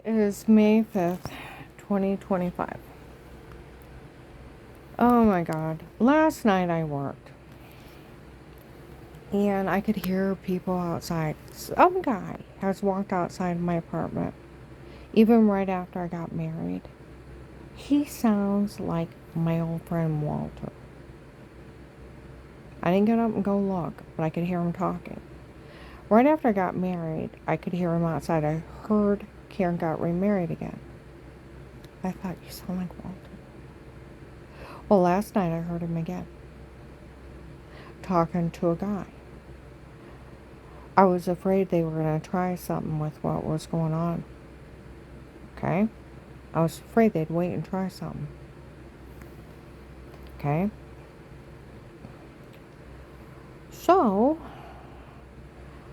It is May 5th, 2025. Oh my god. Last night I worked and I could hear people outside. Some guy has walked outside my apartment, even right after I got married. He sounds like my old friend Walter. I didn't get up and go look, but I could hear him talking. Right after I got married, I could hear him outside. I heard Karen got remarried again. I thought, you sound like Walter. Well, last night I heard him again, talking to a guy. I was afraid they were going to try something with what was going on. Okay? I was afraid they'd wait and try something. Okay? So,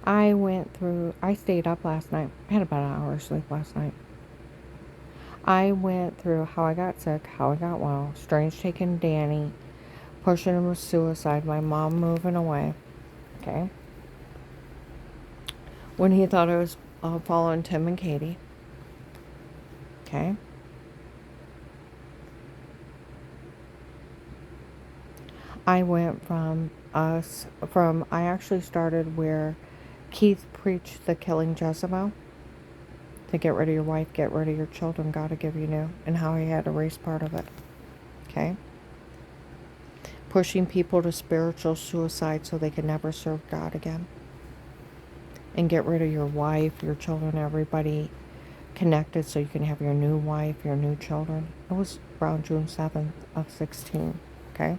I stayed up last night. I had about an hour's sleep last night. I went through how I got sick, how I got well, Strange taking Danny, pushing him with suicide, my mom moving away. Okay? When he thought I was following Tim and Katie. Okay? I went I actually started where Keith preached the killing Jezebel. To get rid of your wife, get rid of your children, God will give you new. And how he had erased part of it. Okay? Pushing people to spiritual suicide so they can never serve God again. And get rid of your wife, your children, everybody connected so you can have your new wife, your new children. It was around June 7th of 16. Okay?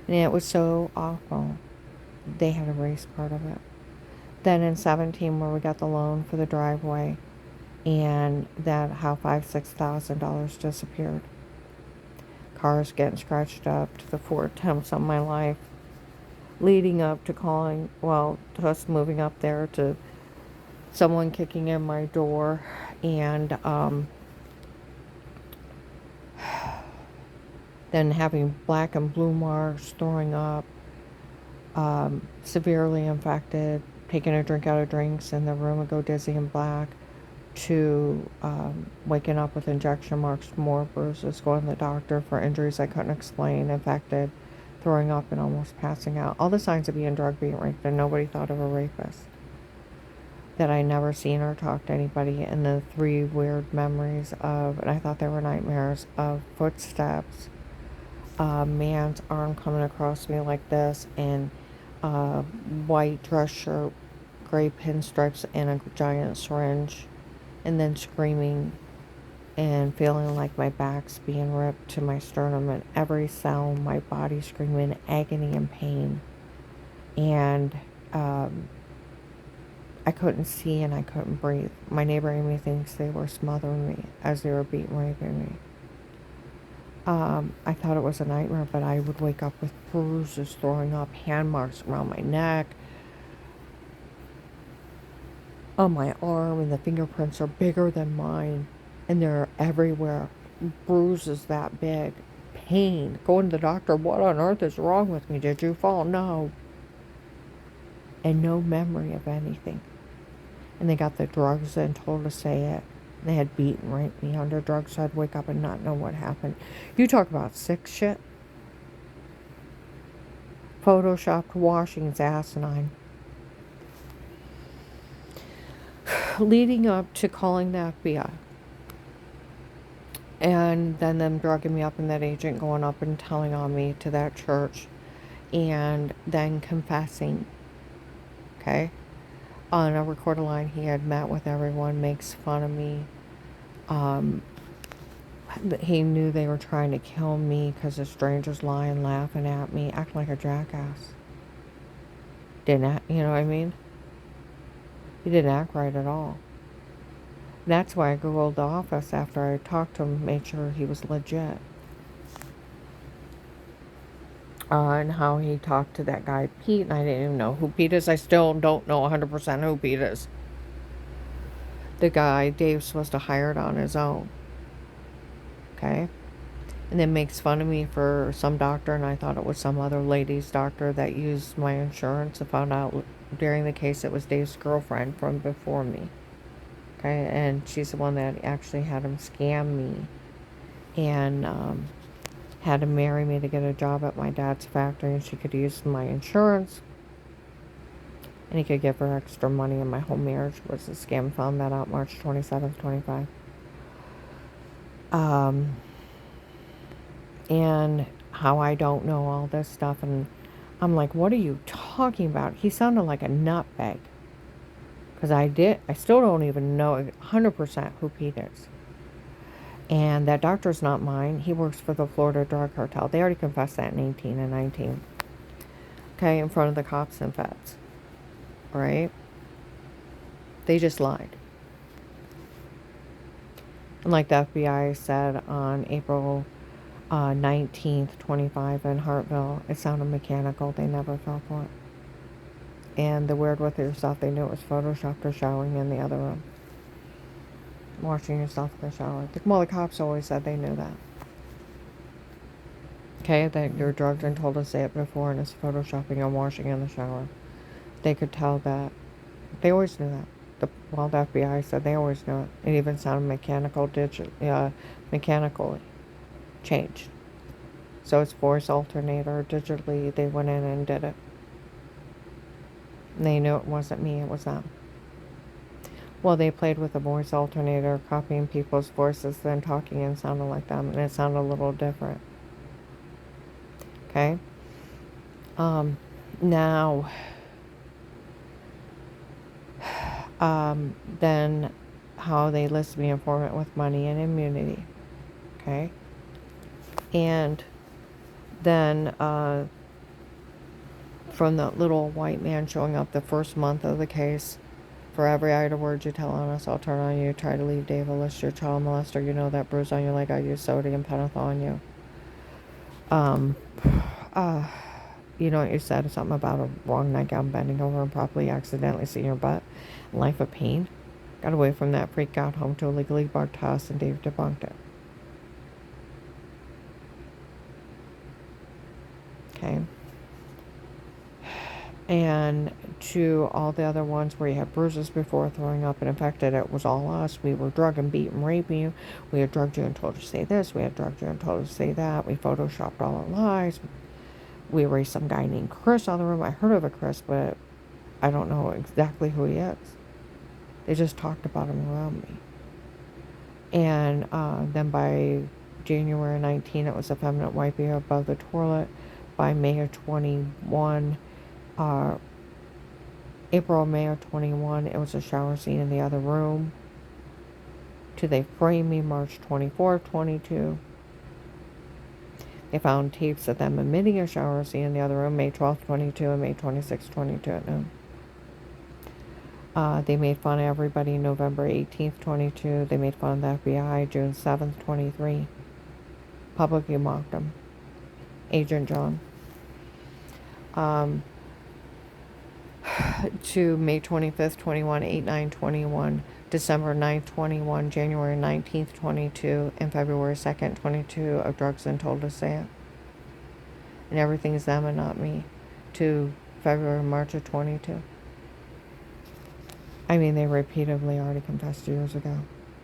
And it was so awful. They had erased part of it. Then in 17, where we got the loan for the driveway, and that how $6,000 disappeared. Cars getting scratched up to the 4 attempts on my life, leading up to to us moving up there, to someone kicking in my door, and then having black and blue marks, throwing up, severely infected, taking a drink out of drinks in the room and go dizzy and black, to waking up with injection marks, more bruises, going to the doctor for injuries I couldn't explain, infected, throwing up and almost passing out. All the signs of being drug, being raped, and nobody thought of a rapist. That I never seen or talked to anybody, and the 3 weird memories of, and I thought they were nightmares, of footsteps, a man's arm coming across me like this, and a white dress shirt, gray pinstripes, and a giant syringe, and then screaming and feeling like my back's being ripped to my sternum, and every cell in my body screaming agony and pain. And I couldn't see and I couldn't breathe. My neighbor Amy thinks they were smothering me as they were beating, raping me. I thought it was a nightmare, but I would wake up with bruises, throwing up, hand marks around my neck, on my arm, and the fingerprints are bigger than mine, and they're everywhere. Bruises that big. Pain. Going to the doctor, what on earth is wrong with me? Did you fall? No. And no memory of anything. And they got the drugs and told to say it. They had beaten, raped me under drugs, so I'd wake up and not know what happened. You talk about sick shit. Photoshopped washings, asinine. Leading up to calling the FBI. And then them drugging me up, and that agent going up and telling on me to that church. And then confessing. Okay? On a recorded line, he had met with everyone, makes fun of me. He knew they were trying to kill me because the strangers lying, laughing at me, acting like a jackass. You know what I mean? He didn't act right at all. That's why I Googled the office after I talked to him, made sure he was legit. And how he talked to that guy, Pete, and I didn't even know who Pete is. I still don't know 100% who Pete is. The guy Dave's supposed to hire it on his own. Okay? And then makes fun of me for some doctor, and I thought it was some other lady's doctor that used my insurance. I found out during the case it was Dave's girlfriend from before me. Okay, and she's the one that actually had him scam me and had him marry me to get a job at my dad's factory, and she could use my insurance, and he could give her extra money, and my whole marriage was a scam. Found that out March 27th, 25. And how I don't know all this stuff, and I'm like, what are you talking about? He sounded like a nutbag. Because I still don't even know 100% who Pete is. And that doctor's not mine. He works for the Florida Drug Cartel. They already confessed that in 18 and 19. Okay, in front of the cops and feds. Right? They just lied. And like the FBI said on April 19th, 25 in Hartville, it sounded mechanical. They never fell for it. And the weird with yourself, they knew it was photoshopped or showering in the other room. Washing yourself in the shower. Well, the cops always said they knew that. Okay, that you're drugged and told to say it before, and it's photoshopping and washing in the shower. They could tell that. They always knew that. The FBI said they always knew it. It even sounded mechanically changed. So it's voice alternator. Digitally, they went in and did it. And they knew it wasn't me, it was them. Well, they played with the voice alternator, copying people's voices, then talking and sounding like them, and it sounded a little different. Okay? Now, then how they list me informant with money and immunity. Okay? And then, from the little white man showing up the first month of the case, for every idle word you tell on us, I'll turn on you. Try to leave Dave a list, your child molester. You know that bruise on your leg, I use sodium pentothal on you. You know what you said? Something about a wrong nightgown bending over and properly accidentally seeing your butt. Life of pain. Got away from that freak, got home to a legally barked house, and Dave debunked it. Okay. And to all the other ones where you had bruises before throwing up and infected, it was all us. We were drugged and beat and raping you. We had drugged you and told you to say this. We had drugged you and told you to say that. We photoshopped all our lies. We erased some guy named Chris on the room. I heard of a Chris, but I don't know exactly who he is. They just talked about him around me. And then by January 19, it was effeminate wiping above the toilet. By May of 21, April, May of 21, it was a shower scene in the other room. To they framed me March 24th, 22. They found tapes of them emitting a shower scene in the other room, May 12th, 22, and May 26th, 22 at noon. They made fun of everybody November 18th, 22. They made fun of the FBI June 7th, 23. Publicly mocked them. Agent John. To May 25th, 21, 8/9, 21, December 9th, 21, January 19th, 22, and February 2nd, 22 of drugs and told to say it. And everything's them and not me. To February, March of 22. I mean, they repeatedly already confessed years ago.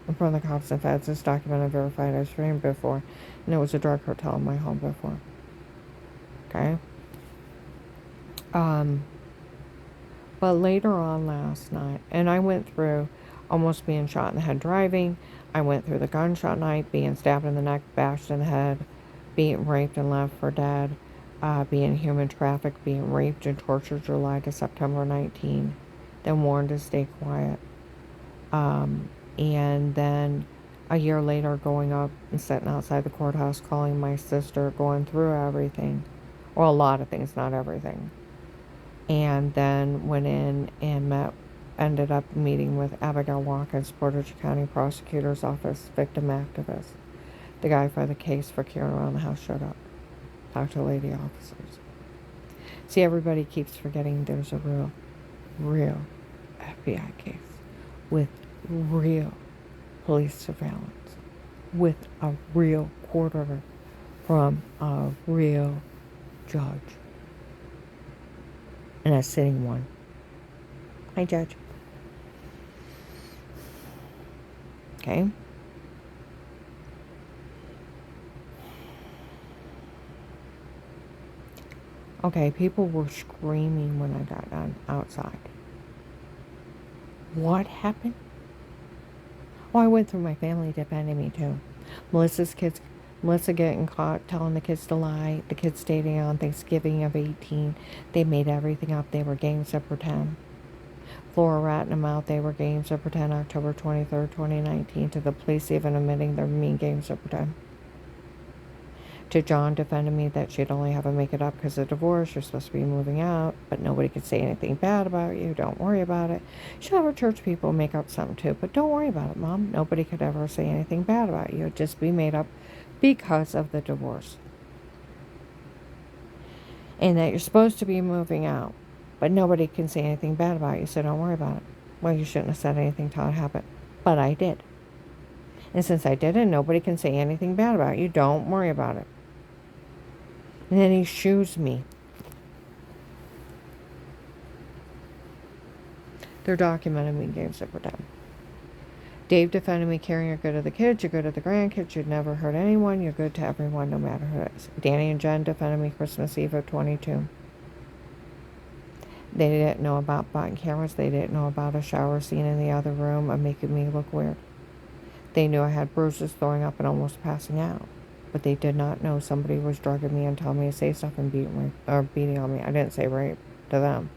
In front of the cops and feds, this document I verified I was framed before, and it was a drug cartel in my home before. Okay? But later on last night, and I went through almost being shot in the head driving. I went through the gunshot night, being stabbed in the neck, bashed in the head, being raped and left for dead, being human trafficked, being raped and tortured July to September 19, then warned to stay quiet. And then a year later going up and sitting outside the courthouse calling my sister, going through everything. Well, a lot of things, not everything. And then went in and ended up meeting with Abigail Watkins, Portage County Prosecutor's Office, victim activist. The guy for the case for carrying around the house showed up. Talked to lady officers. See, everybody keeps forgetting there's a real FBI case with real police surveillance, with a real court order from a real judge. And a sitting one. Hi, Judge. Okay? Okay, people were screaming when I got outside. What happened? Well, I went through my family defending me too. Melissa's kids, Melissa getting caught telling the kids to lie. The kids dating on Thanksgiving of 18. They made everything up. They were games of pretend. Flora ratting them out. They were games of pretend October 23rd, 2019. To the police even admitting they're mean games of pretend. To John defending me that she'd only have to make it up because of divorce. You're supposed to be moving out, but nobody could say anything bad about you. Don't worry about it. She'll have her church people make up something too, but don't worry about it, Mom. Nobody could ever say anything bad about you. It'd just be made up because of the divorce. And that you're supposed to be moving out, but nobody can say anything bad about you, so don't worry about it. Well, you shouldn't have said anything till it happened, but I did. And since I didn't, nobody can say anything bad about you. Don't worry about it. And then he shoos me. They're documenting me games of pretend. Dave defended me caring you're good to the kids, you're good to the grandkids, you'd never hurt anyone, you're good to everyone no matter who it is. Danny and Jen defended me Christmas Eve of 22. They didn't know about button cameras. They didn't know about a shower scene in the other room of making me look weird. They knew I had bruises, throwing up, and almost passing out. But they did not know somebody was drugging me and telling me to say stuff and beating on me. I didn't say rape to them.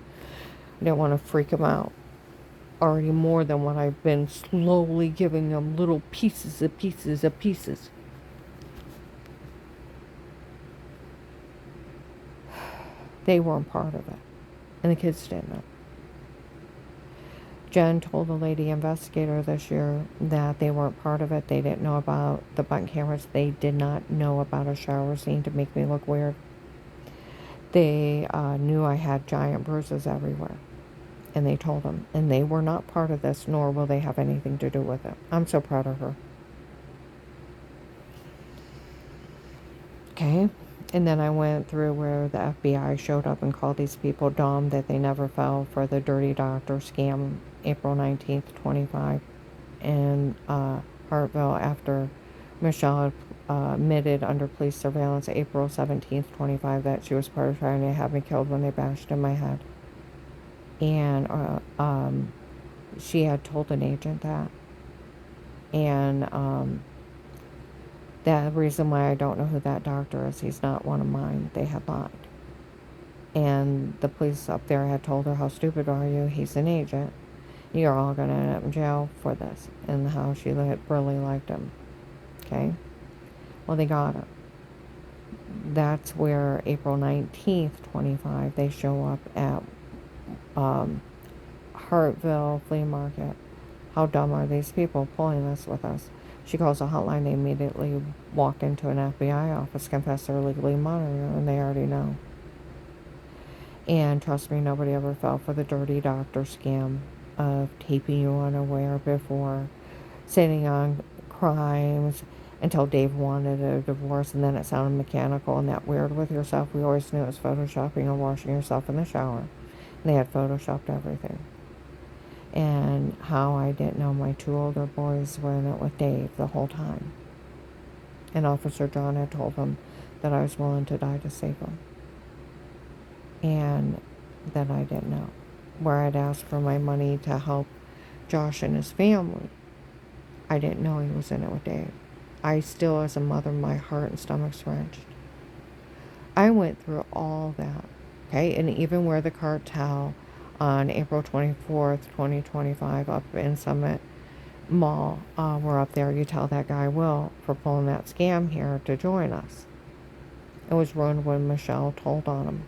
I didn't want to freak them out. Already more than what I've been slowly giving them, little pieces of pieces of pieces. They weren't part of it. And the kids didn't know. Jen told the lady investigator this year that they weren't part of it. They didn't know about the button cameras. They did not know about a shower scene to make me look weird. They knew I had giant bruises everywhere. And they told them. And they were not part of this, nor will they have anything to do with it. I'm so proud of her. Okay? And then I went through where the FBI showed up and called these people dumb that they never fell for the dirty doctor scam April 19th, 25. In Hartville after Michelle admitted under police surveillance April 17th, 25 that she was part of trying to have me killed when they bashed in my head. And she had told an agent that. And the reason why I don't know who that doctor is, he's not one of mine. They had lied. And the police up there had told her, how stupid are you? He's an agent. You're all going to end up in jail for this. And how she really liked him. Okay? Well, they got her. That's where April 19th, 25, they show up at Hartville Flea Market. How dumb are these people pulling this with us? She calls a hotline. They immediately walk into an FBI office, confess they're legally monitoring her, and they already know. And trust me, nobody ever fell for the dirty doctor scam of taping you unaware before, sitting on crimes until Dave wanted a divorce, and then it sounded mechanical and that weird with yourself. We always knew it was photoshopping or washing yourself in the shower. And they had photoshopped everything. And how I didn't know my two older boys were in it with Dave the whole time. And Officer John had told them that I was willing to die to save them. And that I didn't know. Where I'd asked for my money to help Josh and his family. I didn't know he was in it with Dave. I still, as a mother, my heart and stomach's wrenched. I went through all that. Okay? And even where the cartel on April 24th, 2025, up in Summit Mall, we're up there. You tell that guy Will for pulling that scam here to join us. It was ruined when Michelle told on him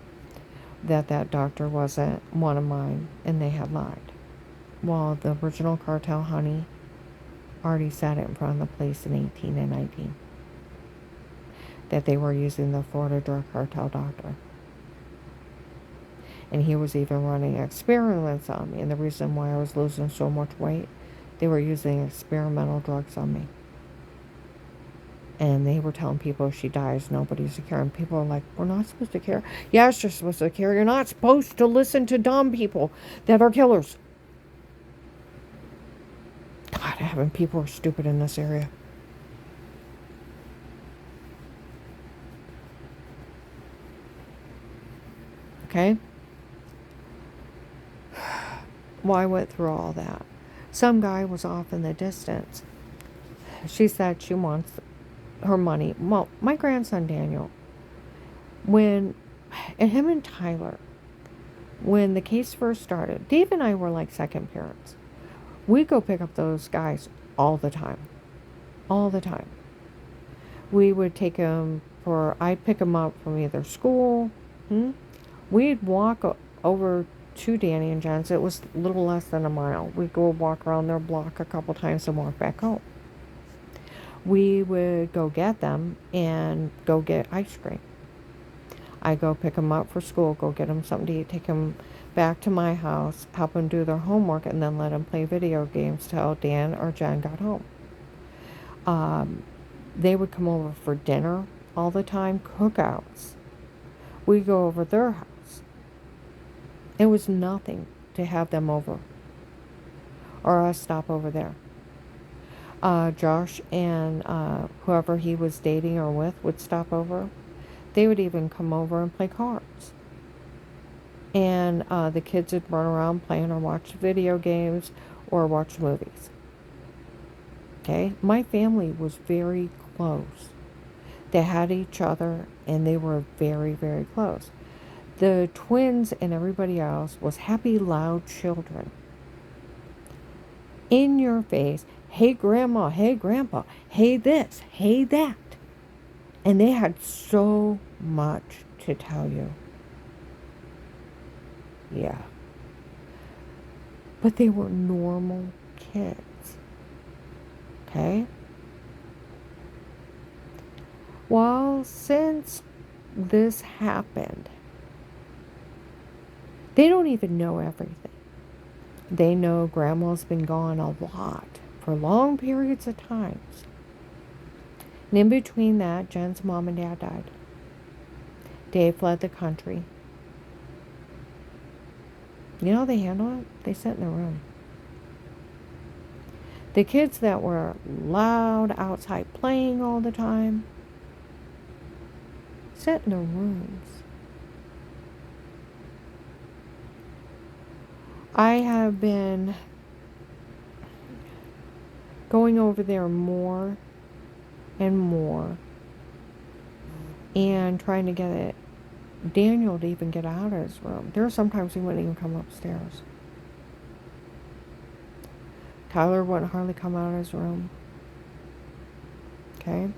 that that doctor wasn't one of mine, and they had lied. Well, the original cartel honey already said it in front of the police in 18 and 19 that they were using the Florida drug cartel doctor. And he was even running experiments on me. And the reason why I was losing so much weight, they were using experimental drugs on me. And they were telling people if she dies, nobody's to care. And people are like, we're not supposed to care. Yes, you're supposed to care. You're not supposed to listen to dumb people that are killers. God, I have and people are stupid in this area. Okay? Well, I went through all that. Some guy was off in the distance. She said she wants her money. Well, my grandson Daniel, and him and Tyler, when the case first started, Dave and I were like second parents. We go pick up those guys all the time. All the time. We would take them I'd pick them up from either school. We'd walk over to Danny and Jen's. It was a little less than a mile. We'd go walk around their block a couple times and walk back home. We would go get them and go get ice cream. I go pick them up for school, go get them something to eat, take them back to my house, help them do their homework, and then let them play video games till Dan or Jen got home. They would come over for dinner all the time, cookouts. We'd go over their house. It was nothing to have them over or us stop over there. Josh and whoever he was dating or with would stop over. They would even come over and play cards. And the kids would run around playing or watch video games or watch movies. Okay? My family was very close. They had each other and they were very, very close. The twins and everybody else was happy, loud children. In your face. Hey, Grandma. Hey, Grandpa. Hey, this. Hey, that. And they had so much to tell you. Yeah. But they were normal kids. Okay? Well, since this happened, they don't even know everything. They know Grandma's been gone a lot for long periods of times. And in between that, Jen's mom and dad died. Dave fled the country. You know how they handle it? They sit in their room. The kids that were loud outside playing all the time sit in their rooms. I have been going over there more and more and trying to get Daniel to even get out of his room. There are sometimes he wouldn't even come upstairs. Tyler wouldn't hardly come out of his room. Okay?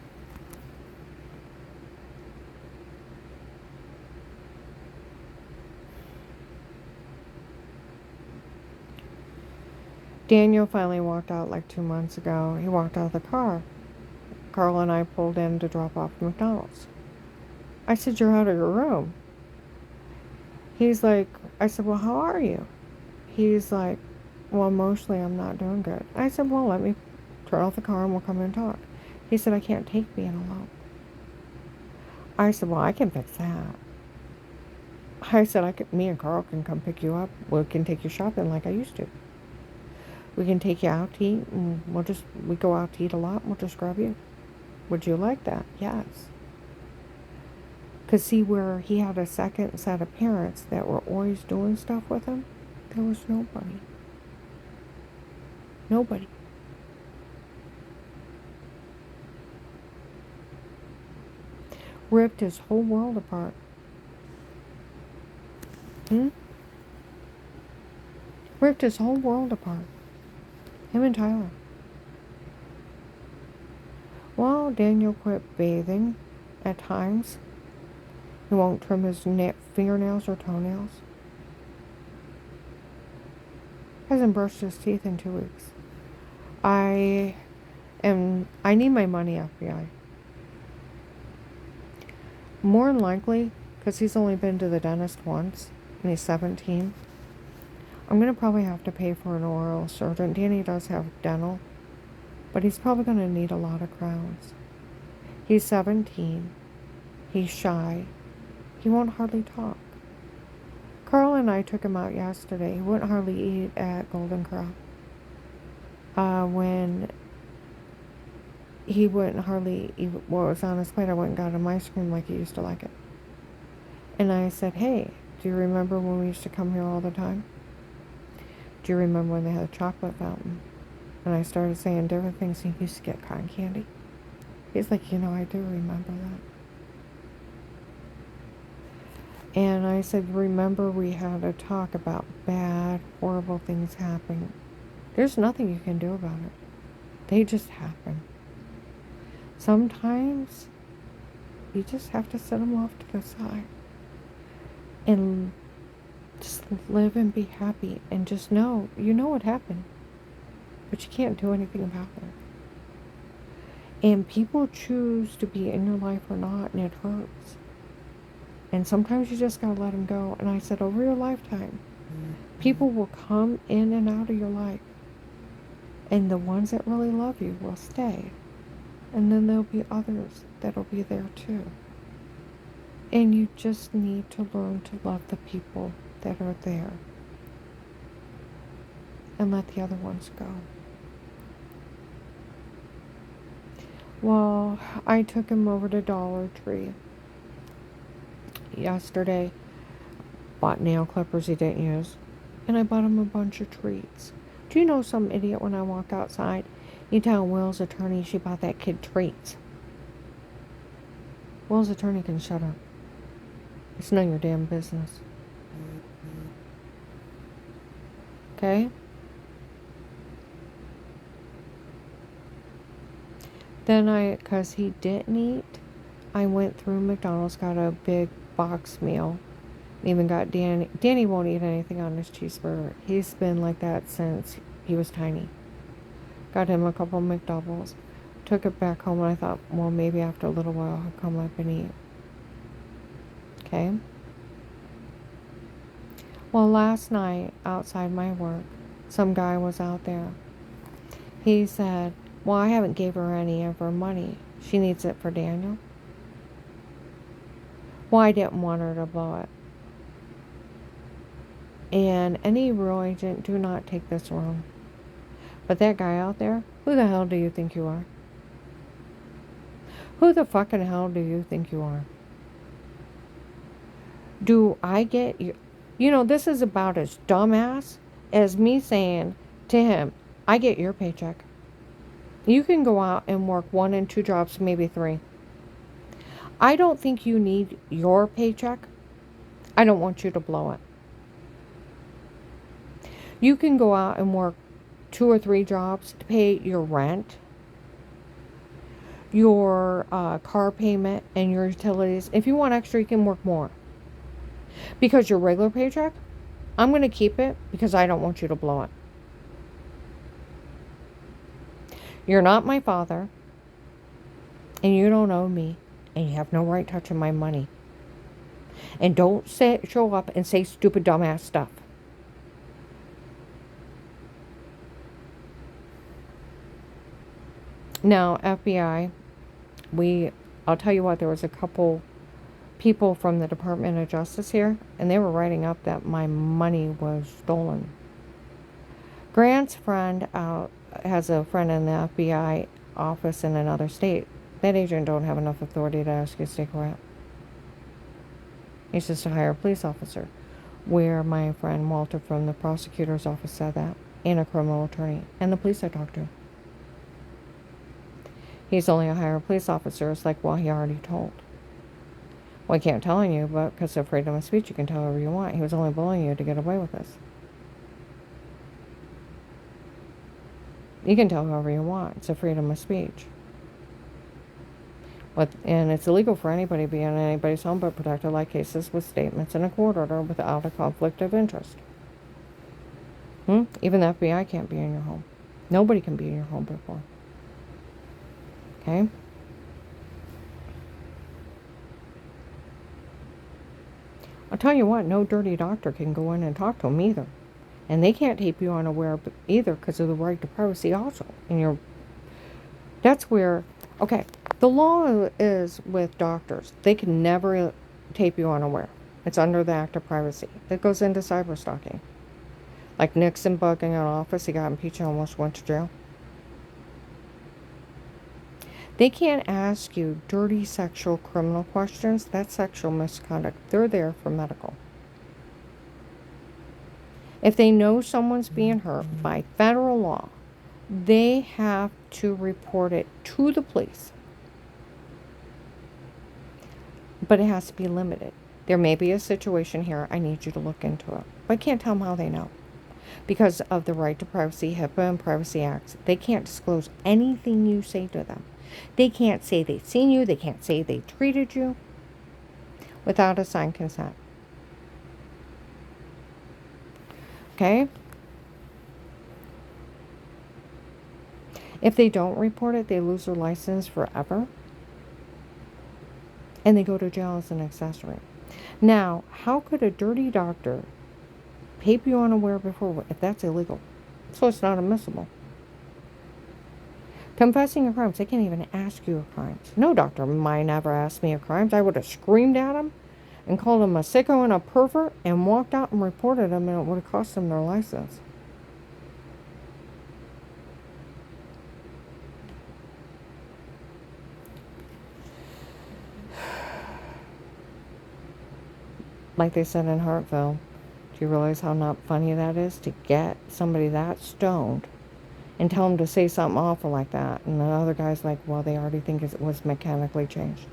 Daniel finally walked out like 2 months ago. He walked out of the car. Carl and I pulled in to drop off McDonald's. I said, "You're out of your room." He's like, I said, "Well, how are you?" He's like, "Well, emotionally, I'm not doing good." I said, "Well, let me turn off the car and we'll come in and talk." He said, "I can't take being alone." I said, "Well, I can fix that." I said, me and Carl can come pick you up. We can take you shopping like I used to. We can take you out to eat, and we go out to eat a lot, and we'll just grab you. Would you like that? Yes. Because see, where he had a second set of parents that were always doing stuff with him, there was nobody. Nobody. Ripped his whole world apart. Ripped his whole world apart. Him and Tyler. Well, Daniel quit bathing at times. He won't trim his fingernails or toenails. Hasn't brushed his teeth in 2 weeks. I need my money, FBI. More than likely, because he's only been to the dentist once, and he's 17, I'm going to probably have to pay for an oral surgeon. Danny does have dental, but he's probably going to need a lot of crowns. He's 17. He's shy. He won't hardly talk. Carl and I took him out yesterday. He wouldn't hardly eat at Golden Corral. when he wouldn't hardly eat what was on his plate, I went and got him ice cream like he used to like it. And I said, hey, do you remember when we used to come here all the time? Do you remember when they had a chocolate fountain? And I started saying different things. He used to get cotton candy. He's like, I do remember that. And I said, remember we had a talk about bad, horrible things happening. There's nothing you can do about it. They just happen. Sometimes you just have to set them off to the side and just live and be happy and just know, what happened, but you can't do anything about it. And people choose to be in your life or not, and it hurts. And sometimes you just gotta let them go. And I said, over your lifetime, people will come in and out of your life. And the ones that really love you will stay. And then there'll be others that'll be there too. And you just need to learn to love the people that are there. And let the other ones go. Well, I took him over to Dollar Tree yesterday. Bought nail clippers he didn't use. And I bought him a bunch of treats. Do you know some idiot when I walk outside, you tell Will's attorney she bought that kid treats. Will's attorney can shut up. It's none of your damn business. Okay? Then because he didn't eat, I went through McDonald's, got a big box meal. Even got Danny. Danny won't eat anything on his cheeseburger. He's been like that since he was tiny. Got him a couple McDoubles. Took it back home and I thought, well, maybe after a little while he'll come up and eat. Okay? Well, last night, outside my work, some guy was out there. He said, well, I haven't gave her any of her money. She needs it for Daniel. Well, I didn't want her to blow it. And any real agent, do not take this wrong. But that guy out there, who the hell do you think you are? Who the fucking hell do you think you are? Do I get you? This is about as dumbass as me saying to him, I get your paycheck. You can go out and work 1 and 2 jobs, maybe 3. I don't think you need your paycheck. I don't want you to blow it. You can go out and work 2 or 3 jobs to pay your rent, your car payment, and your utilities. If you want extra, you can work more. Because your regular paycheck, I'm going to keep it because I don't want you to blow it. You're not my father, and you don't owe me, and you have no right touching my money. And don't show up and say stupid, dumbass stuff. Now, FBI, I'll tell you what, there was a couple people from the Department of Justice here, and they were writing up that my money was stolen. Grant's friend has a friend in the FBI office in another state. That agent don't have enough authority to ask you to stay quiet. He's just a higher police officer, where my friend Walter from the prosecutor's office said that, and a criminal attorney, and the police I talked to. He's only a higher police officer. It's like, well, he already told. Well, I can't tell you, but because of freedom of speech, you can tell whoever you want. He was only bullying you to get away with this. You can tell whoever you want. It's a freedom of speech. And it's illegal for anybody to be in anybody's home but protected like cases with statements in a court order without a conflict of interest. Even the FBI can't be in your home. Nobody can be in your home before. Okay? I'll tell you what, no dirty doctor can go in and talk to them either. And they can't tape you unaware either because of the right to privacy also. That's where, okay, the law is with doctors. They can never tape you unaware. It's under the Act of Privacy. That goes into cyber stalking. Like Nixon bugging an office, he got impeached and almost went to jail. They can't ask you dirty sexual criminal questions. That's sexual misconduct. They're there for medical. If they know someone's being hurt by federal law, they have to report it to the police. But it has to be limited. There may be a situation here. I need you to look into it. But I can't tell them how they know. Because of the right to privacy, HIPAA and Privacy Acts, they can't disclose anything you say to them. They can't say they've seen you. They can't say they treated you without a signed consent. Okay? If they don't report it, they lose their license forever. And they go to jail as an accessory. Now, how could a dirty doctor pape you unaware before if that's illegal? So it's not admissible. Confessing your crimes, they can't even ask you your crimes. No doctor of mine ever asked me your crimes. I would have screamed at him and called him a sicko and a pervert and walked out and reported him, and it would have cost them their license. Like they said in Hartville, do you realize how not funny that is to get somebody that stoned and tell them to say something awful like that? And the other guy's like, well, they already think it was mechanically changed.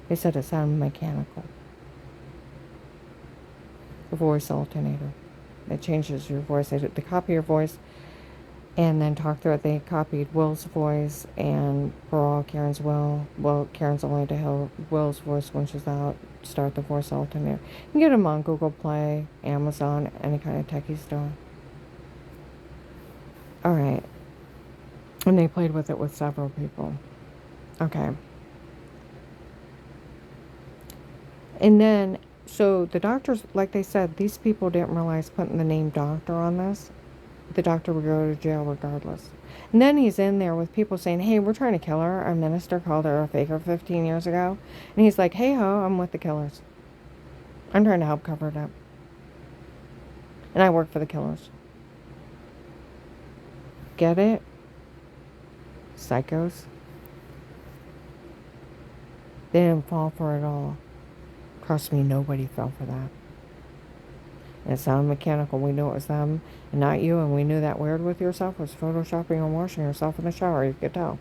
They said it sounded mechanical. The voice alternator. It changes your voice. They copy your voice and then talk through it. They copied Will's voice and for all Karen's Will. Well, Karen's only to hear Will's voice when she's out. Start the voice alternator. You can get them on Google Play, Amazon, any kind of techie store. Alright. And they played with it with several people. Okay. And then, so the doctors, like they said, these people didn't realize putting the name doctor on this. The doctor would go to jail regardless. And then he's in there with people saying, hey, we're trying to kill her. Our minister called her a faker 15 years ago. And he's like, hey ho, I'm with the killers. I'm trying to help cover it up. And I work for the killers. Get it? Psychos. They didn't fall for it all. Trust me, nobody fell for that. And it sounded mechanical. We knew it was them and not you, and we knew that weird with yourself was photoshopping and washing yourself in the shower. You could tell.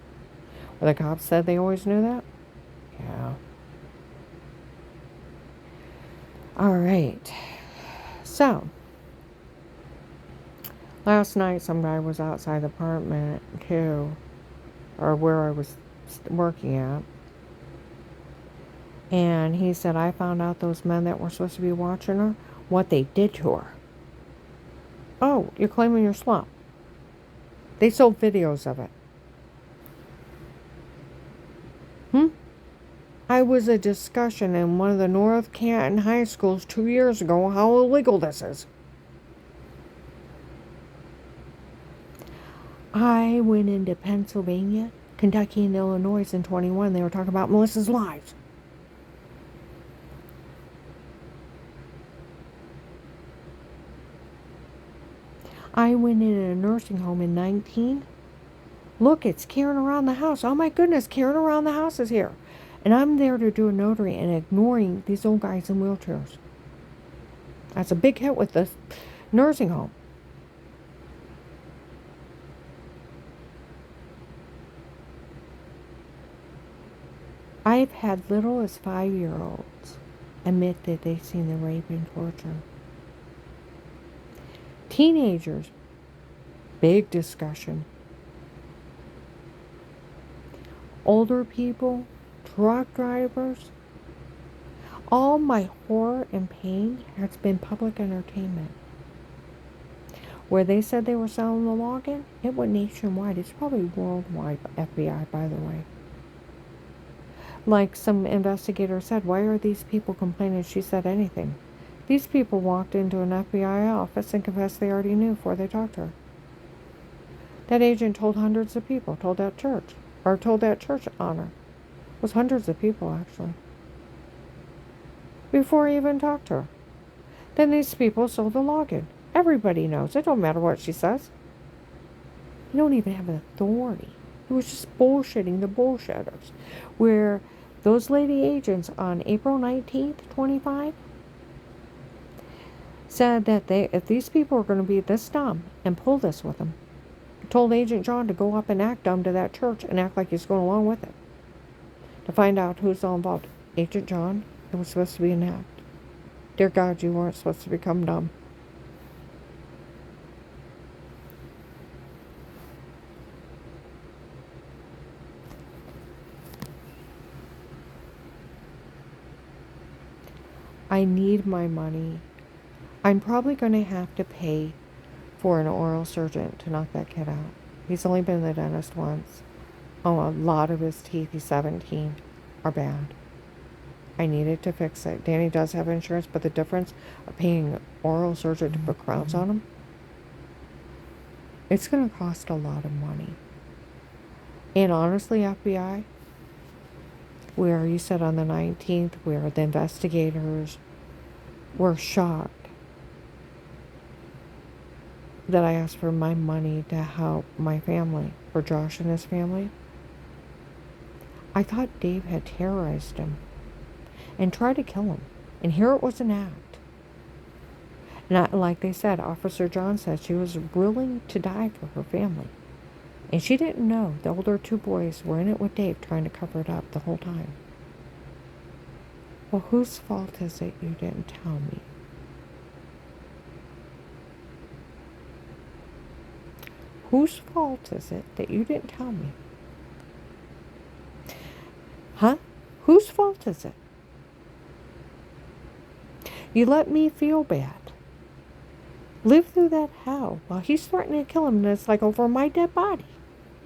Well, the cops said they always knew that? Yeah. Alright. So, last night some guy was outside the apartment too, or where I was working at. And he said, I found out those men that were supposed to be watching her, what they did to her. Oh, you're claiming you're slump. They sold videos of it. I was a discussion in one of the North Canton high schools 2 years ago how illegal this is. I went into Pennsylvania, Kentucky, and Illinois in 21. They were talking about Melissa's lives. I went in a nursing home in 19. Look, it's Karen around the house. Oh my goodness, Karen around the house is here. And I'm there to do a notary and ignoring these old guys in wheelchairs. That's a big hit with this nursing home. I've had little as 5-year-olds admit that they've seen the rape and torture. Teenagers, big discussion. Older people, truck drivers. All my horror and pain has been public entertainment. Where they said they were selling the login, it went nationwide. It's probably worldwide, FBI, by the way. Like some investigator said, why are these people complaining she said anything? These people walked into an FBI office and confessed they already knew before they talked to her. That agent told hundreds of people, told that church on her. It was hundreds of people, actually. Before he even talked to her. Then these people sold the login. Everybody knows. It don't matter what she says. You don't even have an authority It was just bullshitting the bullshitters. Where those lady agents on April 19th, 25, said that if these people are going to be this dumb and pull this with them, told Agent John to go up and act dumb to that church and act like he's going along with it. To find out who's all involved. Agent John, it was supposed to be an act. Dear God, you weren't supposed to become dumb. I need my money. I'm probably going to have to pay for an oral surgeon to knock that kid out. He's only been to the dentist once. Oh, a lot of his teeth, he's 17, are bad. I needed to fix it. Danny does have insurance, but the difference of paying an oral surgeon to put crowns on him, it's going to cost a lot of money. And honestly, FBI, where you said on the 19th, where the investigators were shocked that I asked for my money to help my family, for Josh and his family. I thought Dave had terrorized him and tried to kill him. And here it was an act. Not like they said, Officer John said she was willing to die for her family. And she didn't know the older two boys were in it with Dave trying to cover it up the whole time. Well, whose fault is it you didn't tell me? Whose fault is it that you didn't tell me? Huh? Whose fault is it? You let me feel bad. Live through that hell while he's threatening to kill him, and it's like over my dead body.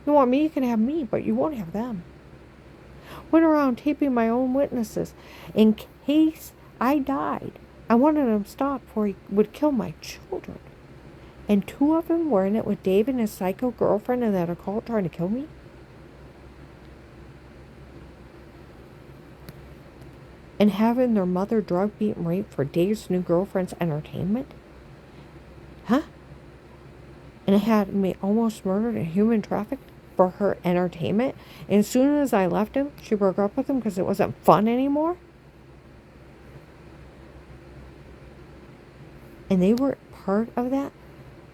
You want me, you can have me, but you won't have them. Went around taping my own witnesses in case I died. I wanted him stopped before he would kill my children. And two of them were in it with Dave and his psycho girlfriend and that occult trying to kill me? And having their mother drug, beat, and raped for Dave's new girlfriend's entertainment? Huh? And it had me almost murdered and human trafficked for her entertainment? And as soon as I left him, she broke up with him because it wasn't fun anymore? And they were part of that?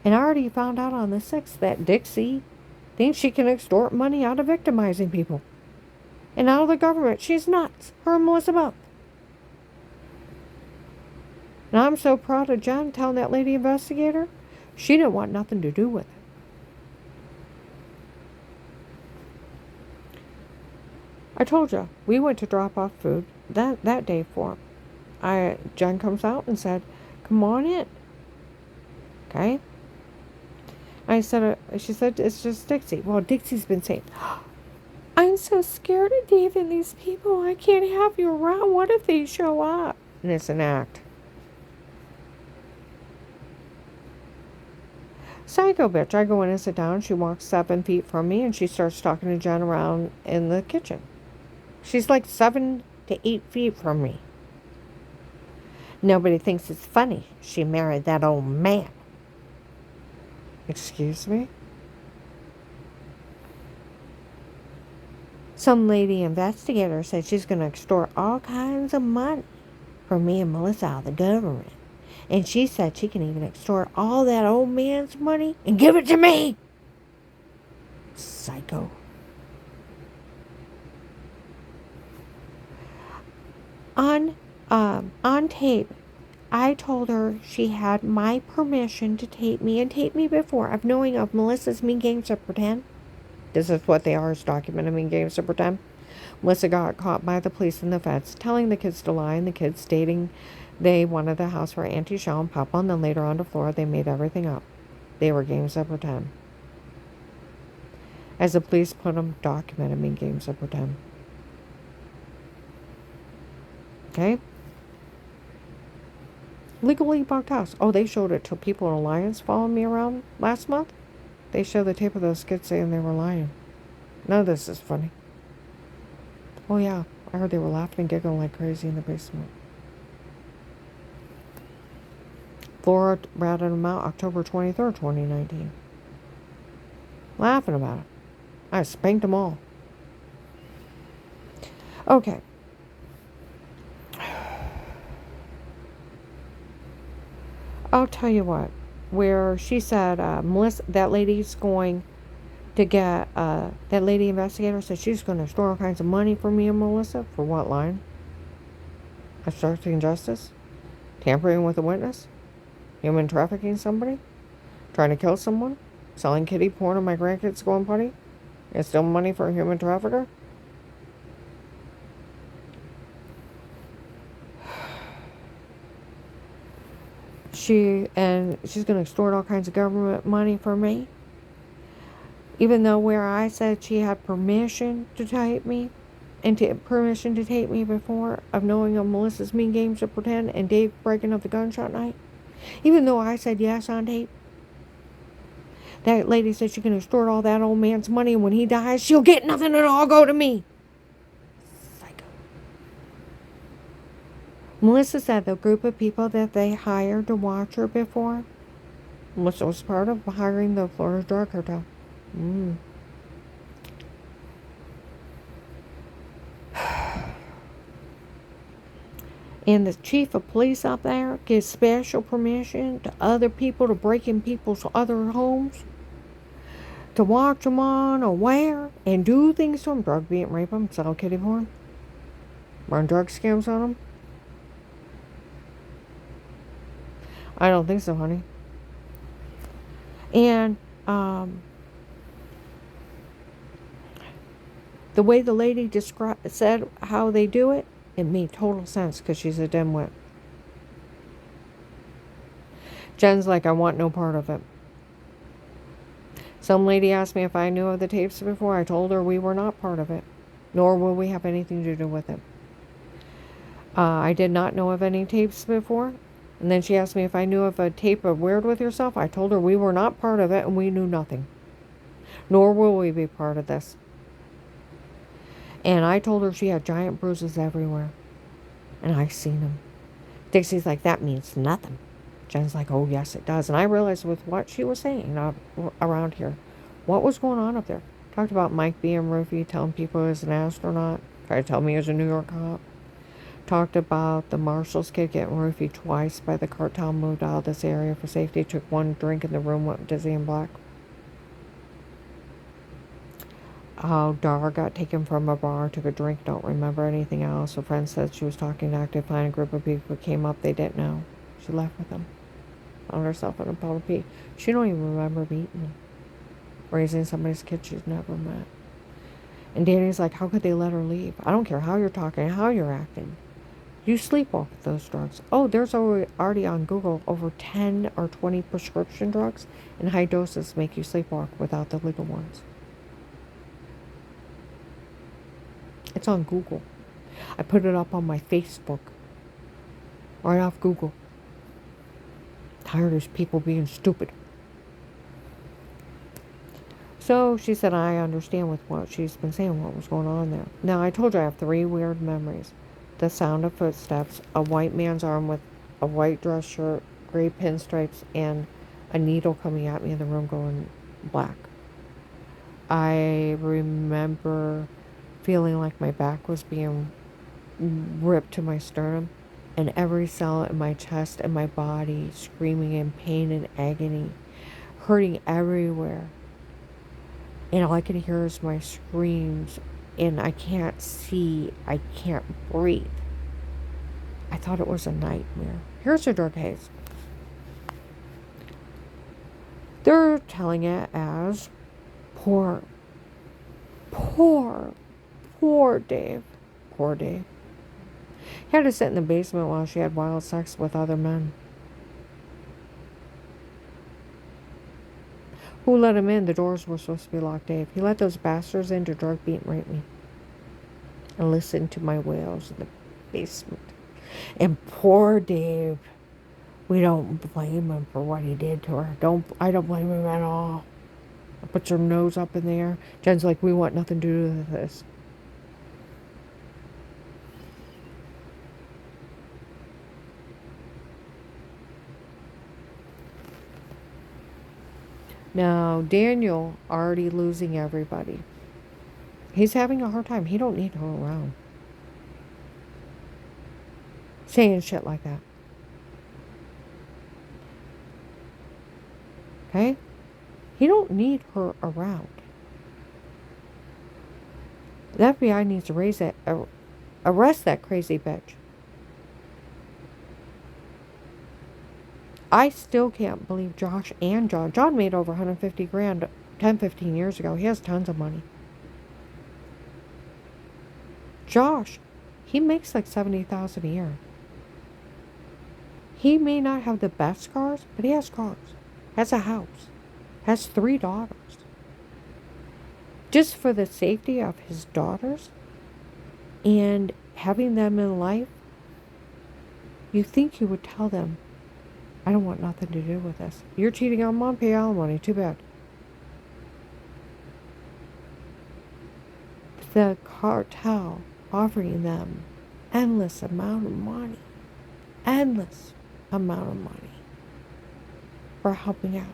And I already found out on the 6th that Dixie thinks she can extort money out of victimizing people. And out of the government. She's nuts. Her and Melissa both. And I'm so proud of John telling that lady investigator she didn't want nothing to do with it. I told you, we went to drop off food that day for him. Jen comes out and said, come on in. Okay? She said, it's just Dixie. Well, Dixie's been saying, I'm so scared of Dave and these people. I can't have you around. What if they show up? And it's an act. Psycho bitch. I go in and sit down. She walks 7 feet from me and she starts talking to Jen around in the kitchen. She's like 7 to 8 feet from me. Nobody thinks it's funny. She married that old man. Excuse me? Some lady investigator said she's going to extort all kinds of money from me and Melissa out of the government. And she said she can even extort all that old man's money and give it to me. Psycho. On tape, I told her she had my permission to tape me and tape me before of knowing of Melissa's Mean Games of Pretend. This is what they are, is documented Mean Games of Pretend. Melissa got caught by the police and the feds, telling the kids to lie, and the kids stating they wanted the house for Auntie Shell and Papa, and then later on to Flora, they made everything up. They were games of pretend. As the police put them, documented Mean Games of Pretend. Okay? Legally bugged house. Oh, they showed it to people in Alliance following me around last month. They showed the tape of those kids saying they were lying. None of this is funny. Oh yeah, I heard they were laughing and giggling like crazy in the basement. Flora ratted them out October 23rd, 2019. Laughing about it. I spanked them all. Okay. I'll tell you what. Where she said, Melissa, that lady's going to get, that lady investigator said she's going to store all kinds of money for me and Melissa. For what line? Obstructing justice? Tampering with a witness? Human trafficking somebody? Trying to kill someone? Selling kiddie porn on my grandkids going potty? And still money for a human trafficker? She's going to extort all kinds of government money for me. Even though where I said she had permission to tape me, and permission to tape me before, of knowing of Melissa's mean games to pretend and Dave breaking up the gunshot night. Even though I said yes on tape. That lady said she can extort all that old man's money, and when he dies, she'll get nothing and all go to me. Psycho. Melissa said the group of people that they hired to watch her before, Melissa was part of hiring the Florida drug cartel. And the chief of police up there gives special permission to other people to break in people's other homes, to watch them unaware and do things to them, drug beat, rape them, sell kiddie porn, run drug scams on them. I don't think so, honey. And the way the lady said how they do it, it made total sense because she's a dimwit. Jen's like, I want no part of it. Some lady asked me if I knew of the tapes before. I told her we were not part of it, nor will we have anything to do with it. I did not know of any tapes before. And then she asked me if I knew of a tape of Weird With Yourself. I told her we were not part of it and we knew nothing. Nor will we be part of this. And I told her she had giant bruises everywhere. And I seen them. Dixie's like, that means nothing. Jen's like, oh, yes, it does. And I realized with what she was saying around here, what was going on up there. Talked about Mike being roofie, telling people he was an astronaut. Tried to tell me he was a New York cop. Talked about the Marshall's kid getting roofied twice by the cartel, moved out of this area for safety. Took one drink in the room, went dizzy and black. How Dar got taken from a bar, took a drink, don't remember anything else. Her friend said she was talking to Active Fine. A group of people came up, they didn't know. She left with them. Found herself in a puddle of pee. She don't even remember meeting them. Raising somebody's kid she's never met. And Danny's like, how could they let her leave? I don't care how you're talking, how you're acting. You sleepwalk with those drugs. Oh, there's already on Google over 10 or 20 prescription drugs, and high doses make you sleepwalk without the legal ones. It's on Google. I put it up on my Facebook. Right off Google. Tired of people being stupid. So she said, I understand with what she's been saying, what was going on there. Now, I told you I have 3 weird memories. The sound of footsteps, a white man's arm with a white dress shirt, gray pinstripes, and a needle coming at me in the room going black. I remember feeling like my back was being ripped to my sternum, and every cell in my chest and my body screaming in pain and agony, hurting everywhere. And all I can hear is my screams, and I can't see, I can't breathe. I thought it was a nightmare. Here's a drug haze. They're telling it as poor Dave. Poor Dave. He had to sit in the basement while she had wild sex with other men. Who let him in? The doors were supposed to be locked, Dave. He let those bastards in to drug beat and rape me. And listen to my wails in the basement. And poor Dave. We don't blame him for what he did to her. I don't blame him at all. Put your nose up in the air. Jen's like, we want nothing to do with this. Now, Daniel already losing everybody. He's having a hard time. He don't need her around. Saying shit like that. Okay? He don't need her around. The FBI needs to arrest that crazy bitch. I still can't believe Josh and John. John made over 150 grand 10, 15 years ago. He has tons of money. Josh, he makes like $70,000 a year. He may not have the best cars, but he has cars. Has a house. Has 3 daughters. Just for the safety of his daughters and having them in life, you think he would tell them, I don't want nothing to do with this. You're cheating on mom, pay alimony. Too bad. The cartel offering them endless amount of money. Endless amount of money for helping out.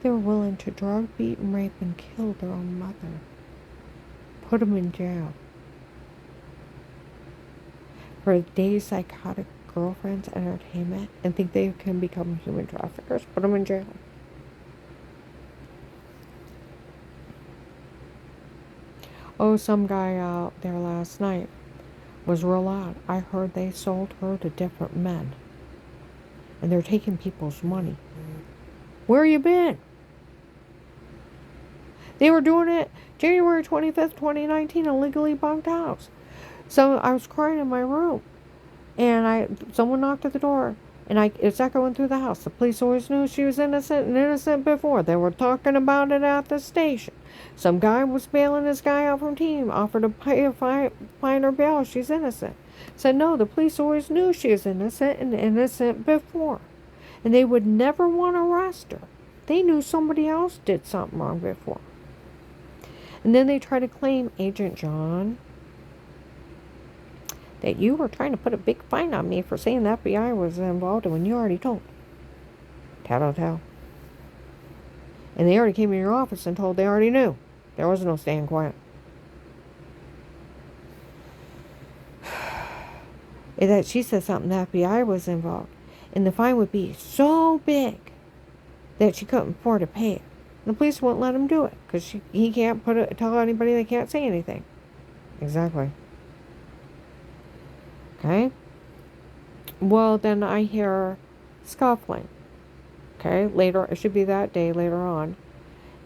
They were willing to drug, beat, and rape and kill their own mother. Put them in jail. For days psychotic girlfriends' entertainment and think they can become human traffickers. Put them in jail. Oh, some guy out there last night was real loud. I heard they sold her to different men. And they're taking people's money. Where you been? They were doing it January 25th, 2019, illegally bunked house. So I was crying in my room. And someone knocked at the door. And it's echoing through the house. The police always knew she was innocent and innocent before. They were talking about it at the station. Some guy was bailing this guy out from team. Offered to pay a fine or bail. She's innocent. Said no, the police always knew she was innocent and innocent before. And they would never want to arrest her. They knew somebody else did something wrong before. And then they try to claim, Agent John, that you were trying to put a big fine on me for saying the FBI was involved when you already told. Tattle. And they already came in your office and told they already knew. There was no staying quiet. And that she said something the FBI was involved. And the fine would be so big that she couldn't afford to pay it. And the police won't let him do it because he can't tell anybody they can't say anything. Exactly. Okay? Well, then I hear scuffling. Okay? Later, it should be that day later on.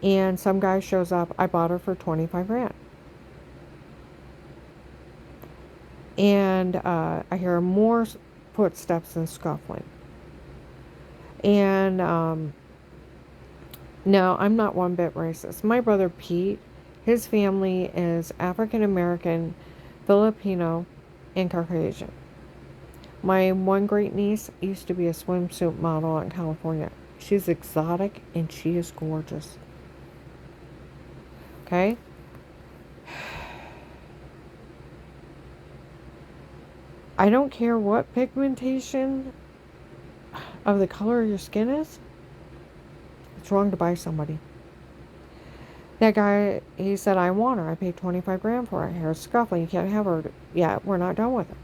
And some guy shows up. I bought her for 25 grand. And I hear more footsteps and scuffling. And no, I'm not one bit racist. My brother Pete, his family is African American, Filipino, and Caucasian. My one great niece used to be a swimsuit model out in California. She's exotic and she is gorgeous. Okay? I don't care what pigmentation of the color of your skin is. It's wrong to buy somebody. That guy, he said, I want her. I paid 25 grand for her. Hair's scuffling. You can't have her. Yeah, we're not done with her.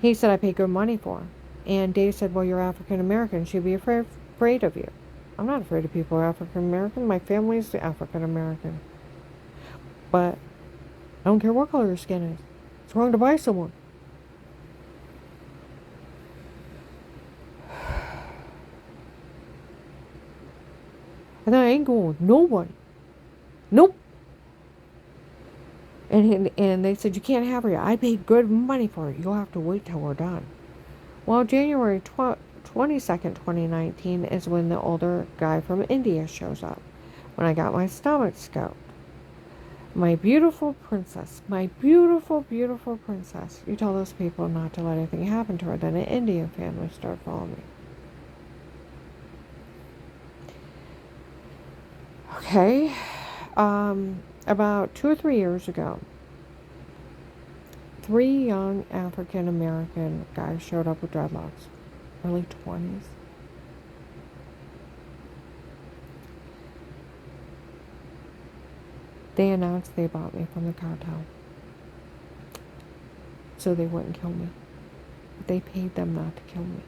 He said, I paid good money for her. And Dave said, well, you're African American. She'd be afraid of you. I'm not afraid of people who are African American. My family's African American. But I don't care what color your skin is. It's wrong to buy someone. And I ain't going with nobody. Nope. And they said, you can't have her yet. I paid good money for her. You'll have to wait till we're done. Well, January 22nd, 2019 is when the older guy from India shows up. When I got my stomach scoped. My beautiful princess. My beautiful, beautiful princess. You tell those people not to let anything happen to her. Then an Indian family started following me. Okay. About 2 or 3 years ago, 3 young African American guys showed up with dreadlocks, early 20s. They announced they bought me from the cartel so they wouldn't kill me. They paid them not to kill me.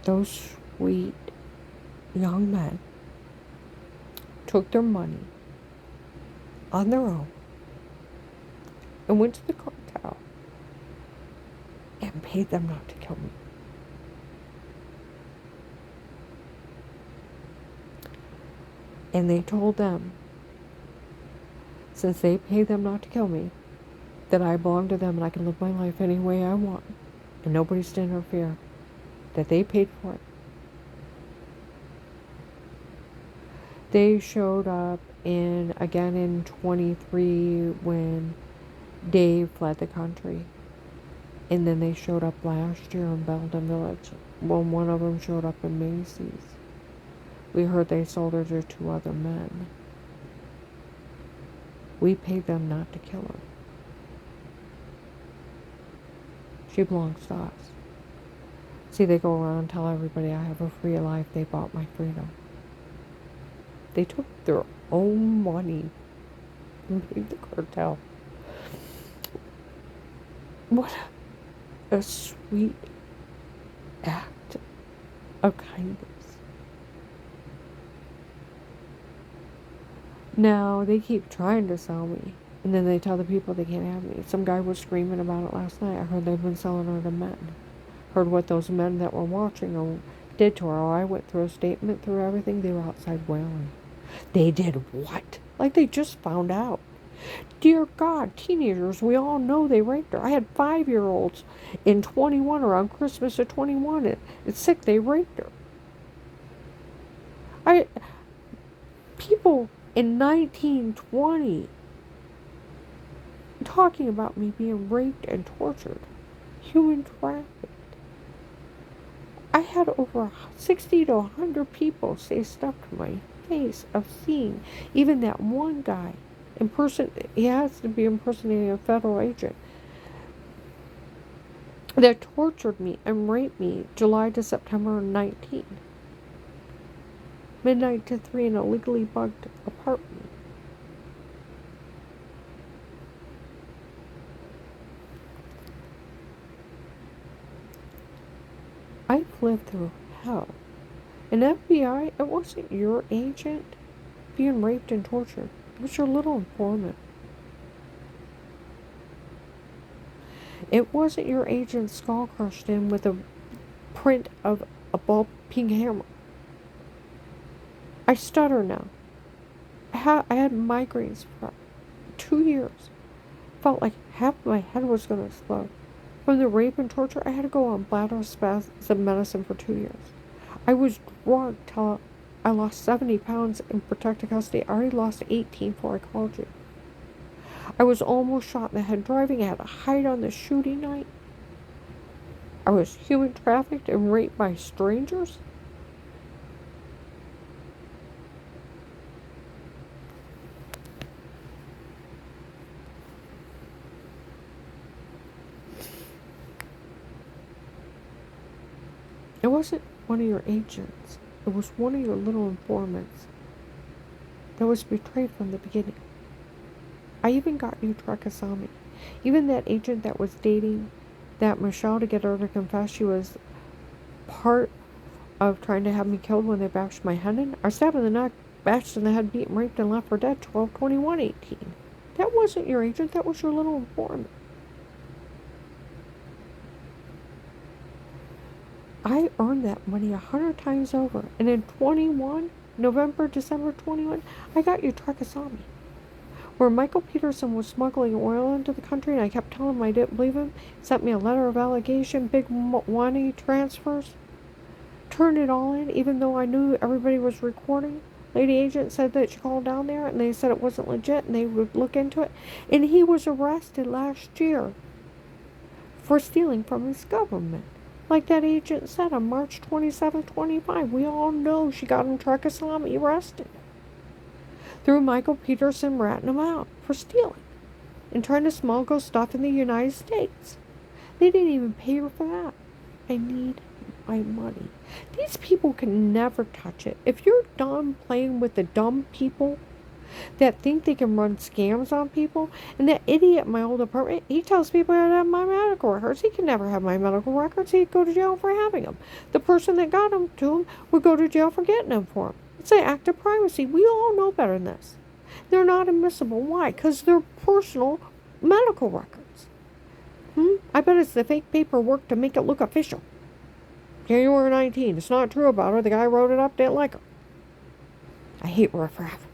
Those sweet young men took their money on their own and went to the cartel and paid them not to kill me. And they told them, since they paid them not to kill me, that I belong to them and I can live my life any way I want and nobody's to interfere, that they paid for it. They showed up again in 23 when Dave fled the country. And then they showed up last year in Belden Village when one of them showed up in Macy's. We heard they sold her to 2 other men. We paid them not to kill her. She belongs to us. See, they go around and tell everybody I have a free life. They bought my freedom. They took their own money and paid the cartel. What a sweet act of kindness. Now, they keep trying to sell me. And then they tell the people they can't have me. Some guy was screaming about it last night. I heard they've been selling her to men. Heard what those men that were watching her did to her. Oh, I went through a statement, through everything. They were outside wailing. They did what? Like they just found out. Dear God, teenagers, we all know they raped her. I had 5-year-olds in 21 around Christmas of 21. It's sick, they raped her. People in 1920 talking about me being raped and tortured, human trafficked. I had over 60 to 100 people say stuff to my face of seeing even that one guy he has to be impersonating a federal agent that tortured me and raped me July to September 19. Midnight to 3 in a legally bugged apartment. I've lived through hell. And FBI, it wasn't your agent being raped and tortured. It was your little informant. It wasn't your agent's skull crushed in with a print of a ball peen hammer. I stutter now. I had migraines for 2 years. Felt like half my head was going to explode. From the rape and torture, I had to go on bladder spasm medicine for 2 years. I was drugged till I lost 70 pounds in protective custody. I already lost 18 before I called you. I was almost shot in the head driving. I had to hide on the shooting night. I was human trafficked and raped by strangers. It wasn't one of your agents. It was one of your little informants that was betrayed from the beginning. I even got you Trekasami. Even that agent that was dating that Michelle to get her to confess she was part of trying to have me killed when they bashed my head in. I stabbed in the neck, bashed in the head, beaten, raped, and left for dead 12/21/18. That wasn't your agent. That was your little informant. I earned that money 100 times over. And in 21, November, December 21, I got you Trekasami. Where Michael Peterson was smuggling oil into the country and I kept telling him I didn't believe him. Sent me a letter of allegation, big money transfers. Turned it all in, even though I knew everybody was recording. Lady agent said that she called down there and they said it wasn't legit and they would look into it. And he was arrested last year for stealing from his government. Like that agent said on March 27, 25, we all know she got him Trekasami arrested. Through Michael Peterson ratting him out for stealing and trying to smuggle stuff in the United States. They didn't even pay her for that. I need my money. These people can never touch it. If you're done playing with the dumb people that think they can run scams on people. And that idiot in my old apartment, he tells people I have my medical records. He can never have my medical records. He'd go to jail for having them. The person that got them to him would go to jail for getting them for him. It's an act of privacy. We all know better than this. They're not admissible. Why? Because they're personal medical records. I bet it's the fake paperwork to make it look official. January 19. It's not true about her. The guy wrote it up, didn't like her. I hate riffraff.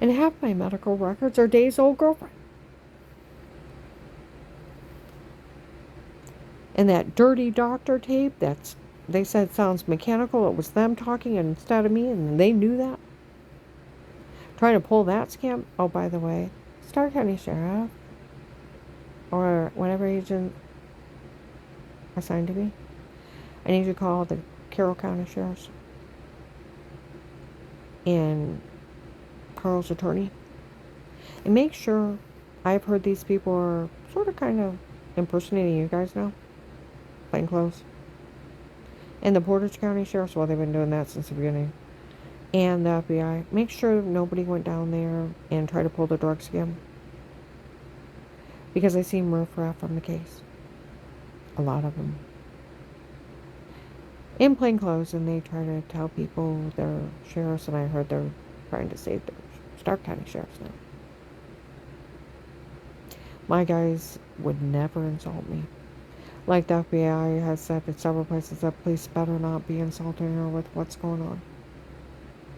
And half my medical records are Dave's old girlfriend. And that dirty doctor tape, they said sounds mechanical. It was them talking instead of me, and they knew that. Trying to pull that scam. Oh, by the way, Stark County Sheriff, or whatever agent assigned to me, I need to call the Carroll County Sheriff's and Carl's attorney and make sure. I've heard these people are sort of kind of impersonating you guys now, plain clothes, and the Portage County Sheriff's, well, they've been doing that since the beginning, and the FBI. Make sure nobody went down there and tried to pull the drug scam, because I seen riffraff from the case, a lot of them in plain clothes, and they try to tell people they're sheriffs, and I heard they're trying to save the Stark County Sheriff's now. My guys would never insult me. Like the FBI has said at several places, that police better not be insulting her with what's going on.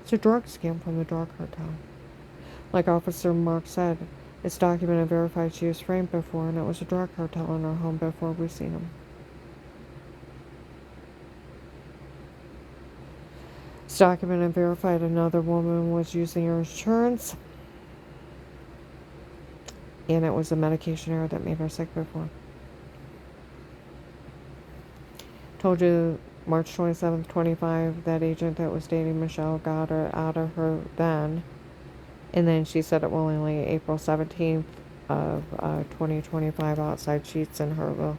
It's a drug scam from the drug cartel. Like Officer Mark said, it's documented and verified she was framed before, and it was a drug cartel in her home before we seen him. It's documented and verified another woman was using her insurance, and it was a medication error that made her sick before. Told you March 27th, 25, that agent that was dating Michelle got her out of her then. And then she said it willingly April 17th of 2025 outside Sheets in Herville.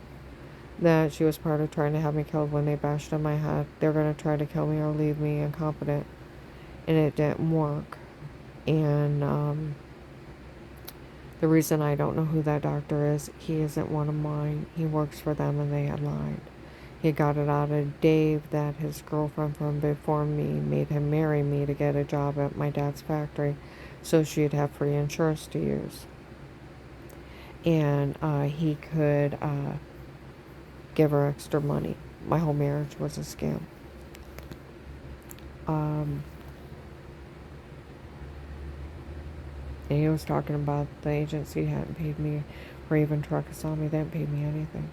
That she was part of trying to have me killed when they bashed on my head. They're going to try to kill me or leave me incompetent. And it didn't work. And the reason I don't know who that doctor is, he isn't one of mine. He works for them, and they had lied. He got it out of Dave that his girlfriend from before me made him marry me to get a job at my dad's factory so she'd have free insurance to use. And he could give her extra money. My whole marriage was a scam. And he was talking about the agency hadn't paid me, or even Trucka saw me, they hadn't paid me anything.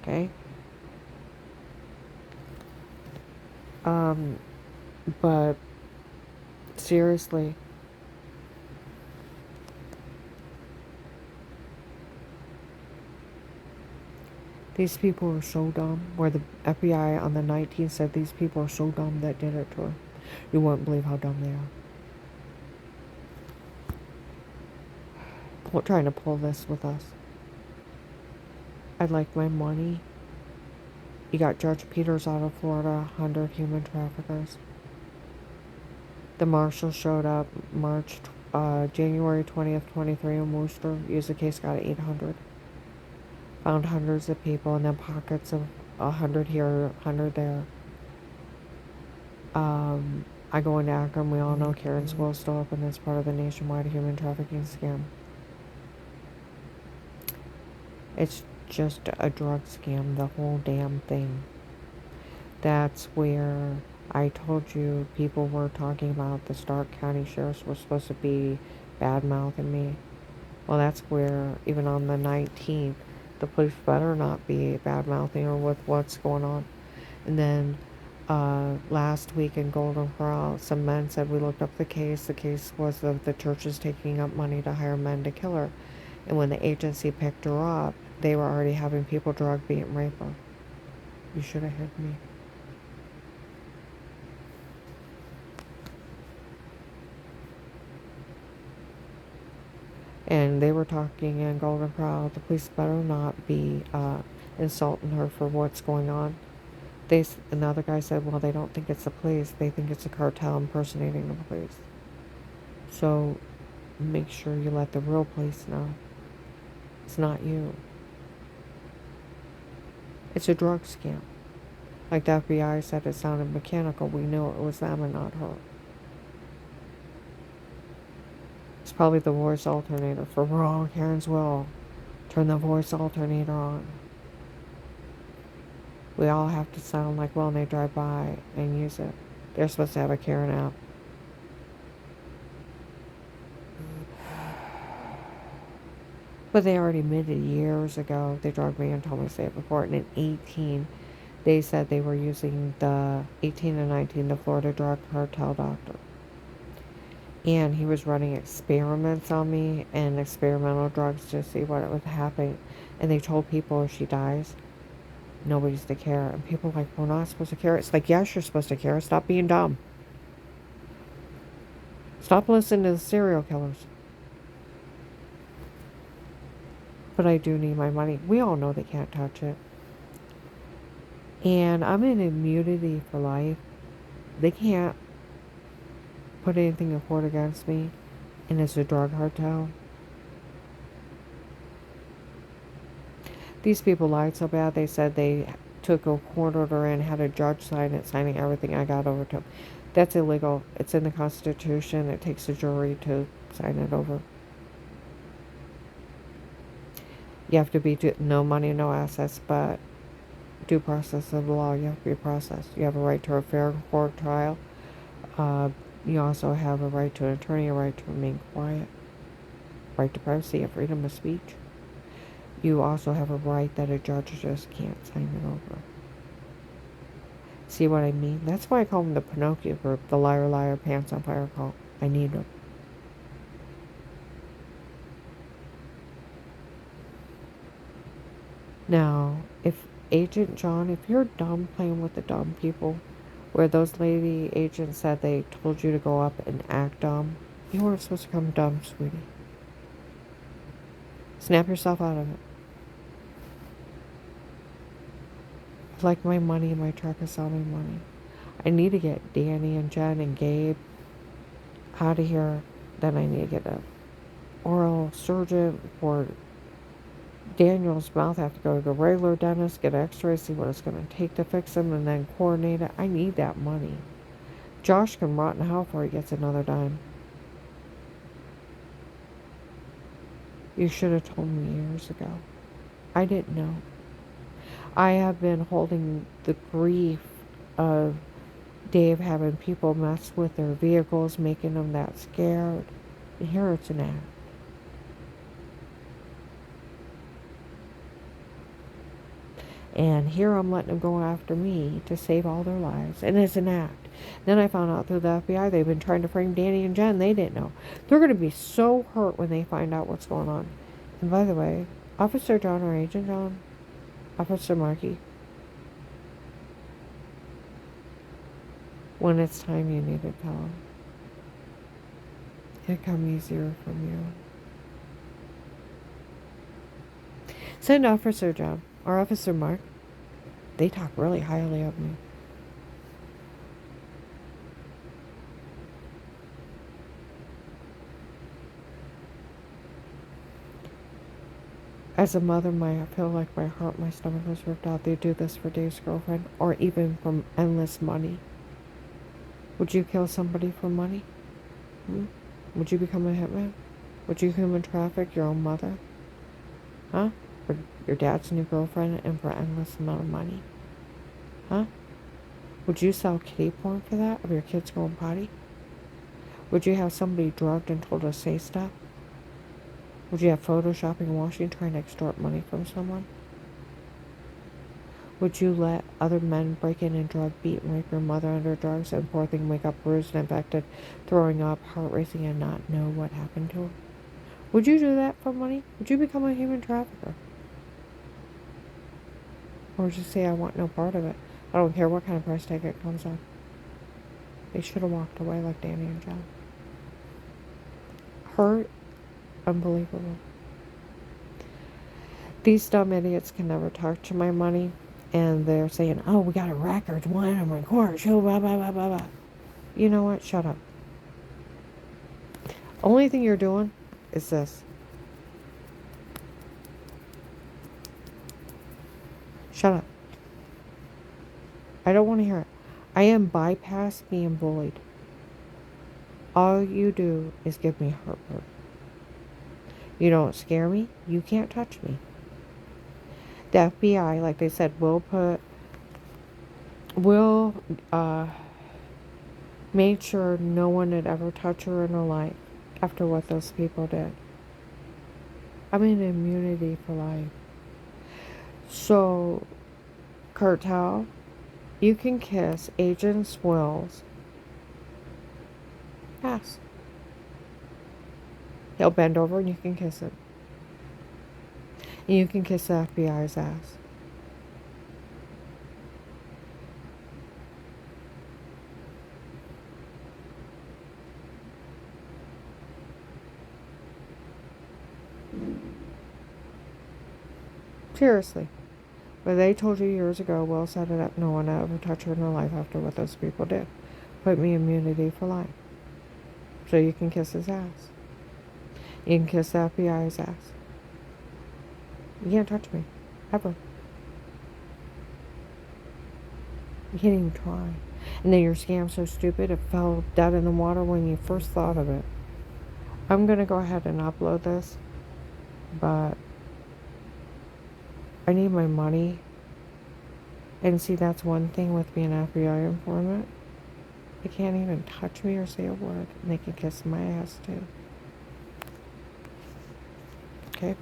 Okay? But seriously, these people are so dumb. Where the FBI on the 19th said these people are so dumb that did it to her. You wouldn't believe how dumb they are. Trying to pull this with us. I'd like my money. You got Judge Peters out of Florida, 100 human traffickers. The marshal showed up January 20th, 23 in Worcester. Used the case, got 800. Found hundreds of people, and then pockets of 100 here, 100 there. I go into Akron. We all know Karen's Will still open as part of the nationwide human trafficking scam. It's just a drug scam, the whole damn thing. That's where I told you people were talking about the Stark County Sheriffs were supposed to be bad-mouthing me. Well, that's where, even on the 19th, the police better not be bad-mouthing her with what's going on. And then last week in Golden Corral, some men said we looked up the case. The case was of the churches taking up money to hire men to kill her. And when the agency picked her up, they were already having people drug, beat, and rape her. You should have heard me. And they were talking in Golden Corral, the police better not be insulting her for what's going on. Another guy said, well, they don't think it's the police. They think it's a cartel impersonating the police. So make sure you let the real police know. It's not you. It's a drug scam. Like the FBI said it sounded mechanical. We knew it was them and not her. It's probably the voice alternator. For wrong, Karen's will. Turn the voice alternator on. We all have to sound like when they drive by and use it. They're supposed to have a Karen app. But they already admitted years ago. They drugged me and told me to say it before. And in 18, they said they were using the 18 and 19, the Florida drug cartel doctor. And he was running experiments on me and experimental drugs to see what would happen. And they told people if she dies, nobody's to care. And people are like, we're not supposed to care. It's like, yes, you're supposed to care. Stop being dumb. Stop listening to the serial killers. But I do need my money. We all know they can't touch it. And I'm in immunity for life. They can't put anything in court against me. And it's a drug cartel. These people lied so bad, they said they took a court order and had a judge sign it, signing everything I got over to them. That's illegal. It's in the Constitution. It takes a jury to sign it over. You have to be no money, no assets, but due process of the law. You have to be processed. You have a right to a fair court trial. You also have a right to an attorney, a right to remain quiet, right to privacy, a freedom of speech. You also have a right that a judge just can't sign it over. See what I mean? That's why I call them the Pinocchio group, the liar, liar, pants on fire cult. I need them. Now, if Agent John, if you're dumb playing with the dumb people, where those lady agents said they told you to go up and act dumb, you weren't supposed to come dumb, sweetie. Snap yourself out of it. I'd like my money, my truck is selling money. I need to get Danny and Jen and Gabe out of here. Then I need to get an oral surgeon for Daniel's mouth. I have to go to the regular dentist, get x-rays, see what it's going to take to fix him, and then coordinate it. I need that money. Josh can rot in hell before he gets another dime. You should have told me years ago. I didn't know. I have been holding the grief of Dave having people mess with their vehicles, making them that scared. And here it's an act. And here I'm letting them go after me to save all their lives. And it's an act. Then I found out through the FBI they've been trying to frame Danny and Jen. They didn't know. They're going to be so hurt when they find out what's going on. And by the way, Officer John or Agent John, Officer Markey, when it's time you need to tell them. It'll come easier from you. Send Officer John or Officer Mark. They talk really highly of me. As a mother, I feel like my heart, my stomach was ripped out. They do this for Dave's girlfriend, or even from endless money. Would you kill somebody for money? Would you become a hitman? Would you human traffic your own mother? Huh? For your dad's new girlfriend and for endless amount of money? Huh? Would you sell kitty porn for that, of your kids going potty? Would you have somebody drugged and told to say stuff? Would you have photoshopping and washing trying to extort money from someone? Would you let other men break in and drug, beat, and rape your mother under drugs and poor thing wake up bruised and infected, throwing up, heart racing, and not know what happened to her? Would you do that for money? Would you become a human trafficker? Or would you say, I want no part of it? I don't care what kind of price tag it comes on. They should have walked away like Danny and John. Hurt Unbelievable. These dumb idiots can never talk to my money, and they're saying, oh, we got a record, one, and record, show, blah, blah, blah, blah, blah. You know what? Shut up. Only thing you're doing is this. Shut up. I don't want to hear it. I am bypassed being bullied. All you do is give me heartburn. You don't scare me. You can't touch me. The FBI, like they said, will make sure no one would ever touch her in her life after what those people did. I mean, immunity for life. So, Cartel, you can kiss Agent Swill's ass. He'll bend over and you can kiss him. And you can kiss the FBI's ass. Seriously. But they told you years ago, Will set it up, no one ever touched her in her life after what those people did. Put me immunity for life. So you can kiss his ass. You can kiss the FBI's ass. You can't touch me. Ever. You can't even try. And then your scam's so stupid it fell dead in the water when you first thought of it. I'm going to go ahead and upload this. But I need my money. And see, that's one thing with being an FBI informant. They can't even touch me or say a word. And they can kiss my ass too. Okay?